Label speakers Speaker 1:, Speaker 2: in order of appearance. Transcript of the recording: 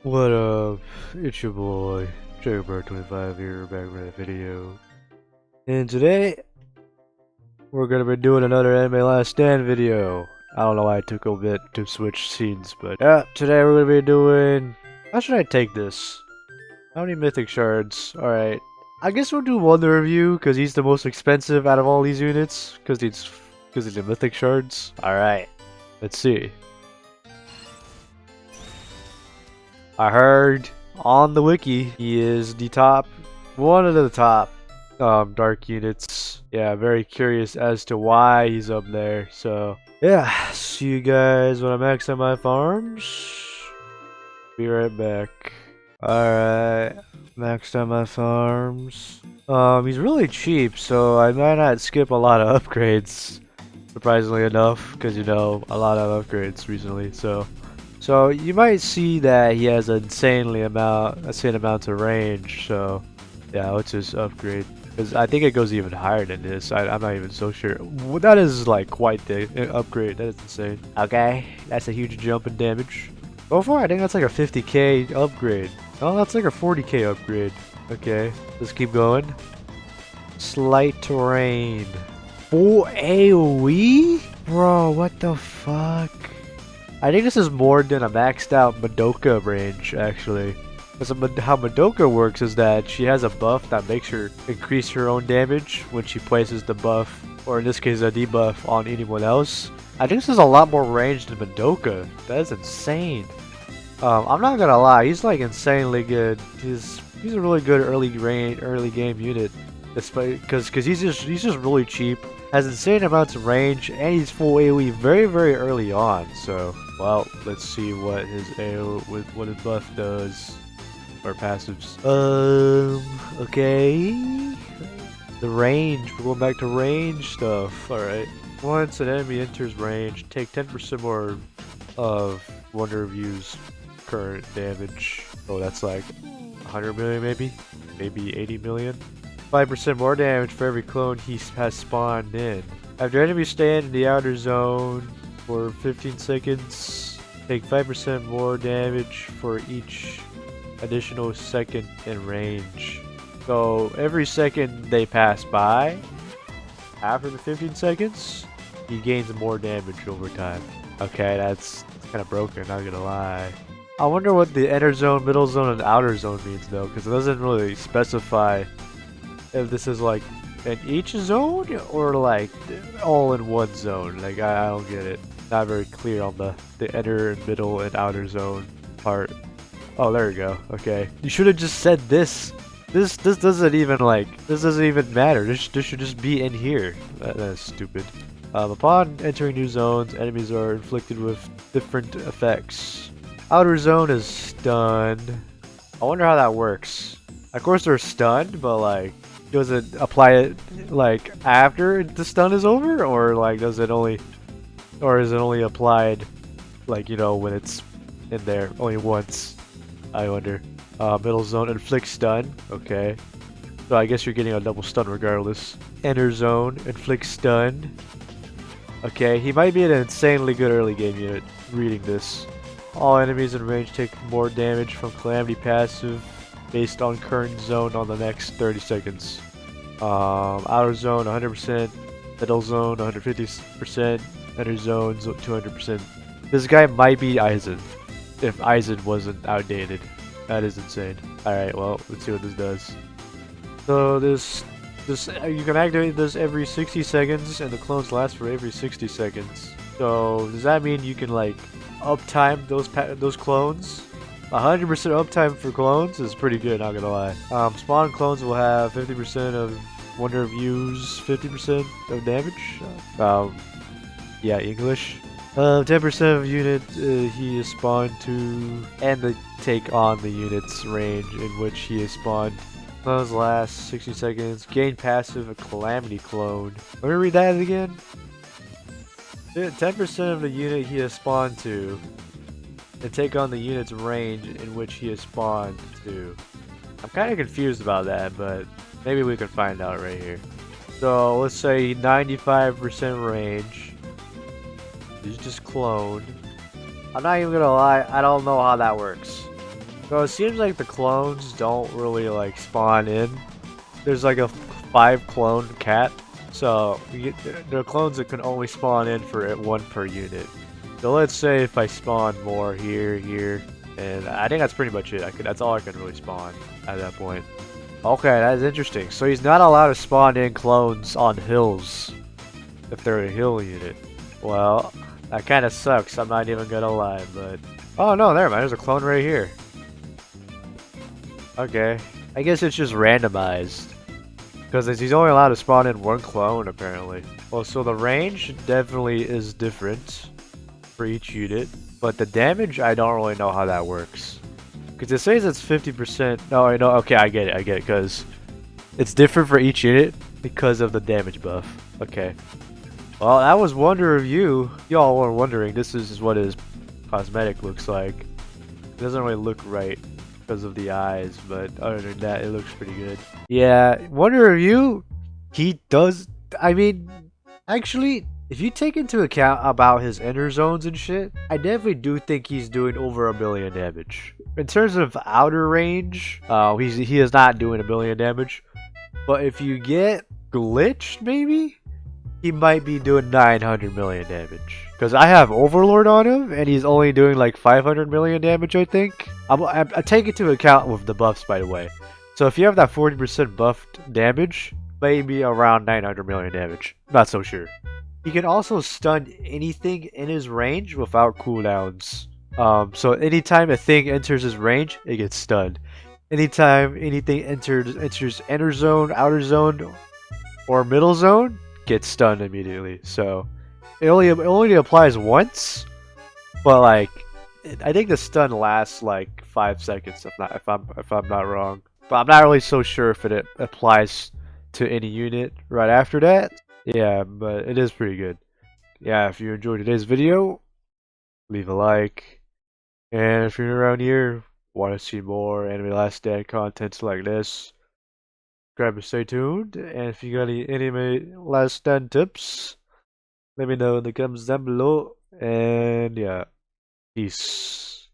Speaker 1: What up? It's your boy, JoJos25 here, back with a video. And today, we're gonna be doing another Anime Last Stand video. I don't know why I took a bit to switch scenes, but yeah, today we're gonna be doing... How should I take this? How many mythic shards? Alright. I guess we'll do Wonder Review, because he's the most expensive out of all these units, because he's the mythic shards. Alright. Let's see. I heard on the wiki he is the top, one of the top dark units. Yeah, very curious as to why he's up there. So yeah, see you guys when I max out my farms. Be right back. Alright, maxed out my farms. He's really cheap, so I might not skip a lot of upgrades. Surprisingly enough, because you know, a lot of upgrades recently, so you might see that he has an insane amount of range. So yeah, let's just upgrade, because I think it goes even higher than this. I'm not even so sure. Well, that is like quite the upgrade. That is insane. Okay, that's a huge jump in damage. So far, I think that's like a 50k upgrade. Oh, that's like a 40k upgrade. Okay, let's keep going. Slight terrain. Full AoE? Bro, what the fuck? I think this is more than a maxed out Madoka range, actually. Because how Madoka works is that she has a buff that makes her increase her own damage when she places the buff, or in this case a debuff, on anyone else. I think this is a lot more range than Madoka. That is insane. I'm not gonna lie, he's like insanely good. He's a really good early game unit, because he's just really cheap, has insane amounts of range, and he's full AoE very early on. So well, let's see what his what his buff does, or passives. Okay, the range. We're going back to range stuff. All right. Once an enemy enters range, take 10% more of Wonder Review's current damage. Oh, that's like 100 million, maybe 80 million. 5% more damage for every clone he has spawned in. After enemies stand in the outer zone for 15 seconds, take 5% more damage for each additional second in range. So every second they pass by, after the 15 seconds, he gains more damage over time. Okay, that's kind of broken, not gonna lie. I wonder what the inner zone, middle zone, and outer zone means though, because it doesn't really specify if this is like in each zone or like all in one zone. Like I don't get it. Not very clear on the inner and middle and outer zone part. Oh, there we go. Okay, you should have just said this. This doesn't even matter. This should just be in here. That's stupid. Upon entering new zones, enemies are inflicted with different effects. Outer zone is stunned. I wonder how that works. Of course they're stunned, but like, does it apply it like after the stun is over, or like is it only applied like, you know, when it's in there only once? I wonder. Middle zone inflicts stun. Okay, so I guess you're getting a double stun regardless. Inner zone inflicts stun. Okay, he might be an insanely good early game unit. Reading this. All enemies in range take more damage from Calamity passive based on current zone on the next 30 seconds. Outer zone 100%, middle zone 150%, inner zones 200%. This guy might be Aizen, if Aizen wasn't outdated. That is insane. Alright, well, let's see what this does. So this you can activate this every 60 seconds, and the clones last for every 60 seconds. So does that mean you can like uptime those clones? 100% uptime for clones is pretty good, not gonna lie. Spawn clones will have 50% of Wonder Review's 50% of damage. Yeah, English. 10% of unit he is spawned to, and they take on the unit's range in which he is spawned. Clones last 60 seconds. Gain passive a Calamity clone. Let me read that again. 10% of the unit he is spawned to, and take on the unit's range in which he is spawned to. I'm kind of confused about that, but maybe we can find out right here. So let's say 95% range. He's just cloned. I'm not even gonna lie, I don't know how that works. So it seems like the clones don't really like spawn in. There's like a 5 clone cat, so you get the clones that can only spawn in for 1 per unit. So let's say if I spawn more here, and I think that's pretty much it. That's all I can really spawn at that point. Okay, that's interesting. So he's not allowed to spawn in clones on hills if they're a hill unit. Well, that kind of sucks. I'm not even gonna lie, but oh no, there man, there's a clone right here. Okay, I guess it's just randomized because he's only allowed to spawn in 1 clone apparently. Well, so the range definitely is different for each unit, but the damage I don't really know how that works. Because it says it's 50%. No, I know. Okay, I get it. Because it's different for each unit because of the damage buff. Okay. Well, that was Wonder Review. Y'all were wondering, this is what his cosmetic looks like. It doesn't really look right because of the eyes, but other than that, it looks pretty good. Yeah, Wonder Review, he does. I mean, actually, if you take into account about his inner zones and shit, I definitely do think he's doing over 1 billion damage. In terms of outer range, he is not doing 1 billion damage. But if you get glitched, maybe he might be doing 900 million damage. Because I have Overlord on him, and he's only doing like 500 million damage, I think. I take into account with the buffs, by the way. So if you have that 40% buffed damage, maybe around 900 million damage. Not so sure. He can also stun anything in his range without cooldowns. So anytime a thing enters his range, it gets stunned. Anytime anything enters inner zone, outer zone, or middle zone, gets stunned immediately. So it only applies once, but like I think the stun lasts like 5 seconds if I'm not wrong. But I'm not really so sure if it applies to any unit right after that. Yeah, but it is pretty good. Yeah, if you enjoyed today's video, leave a like. And if you're around here, want to see more Anime Last Stand contents like this, grab and stay tuned. And if you got any Anime Last Stand tips, let me know in the comments down below. And yeah, peace.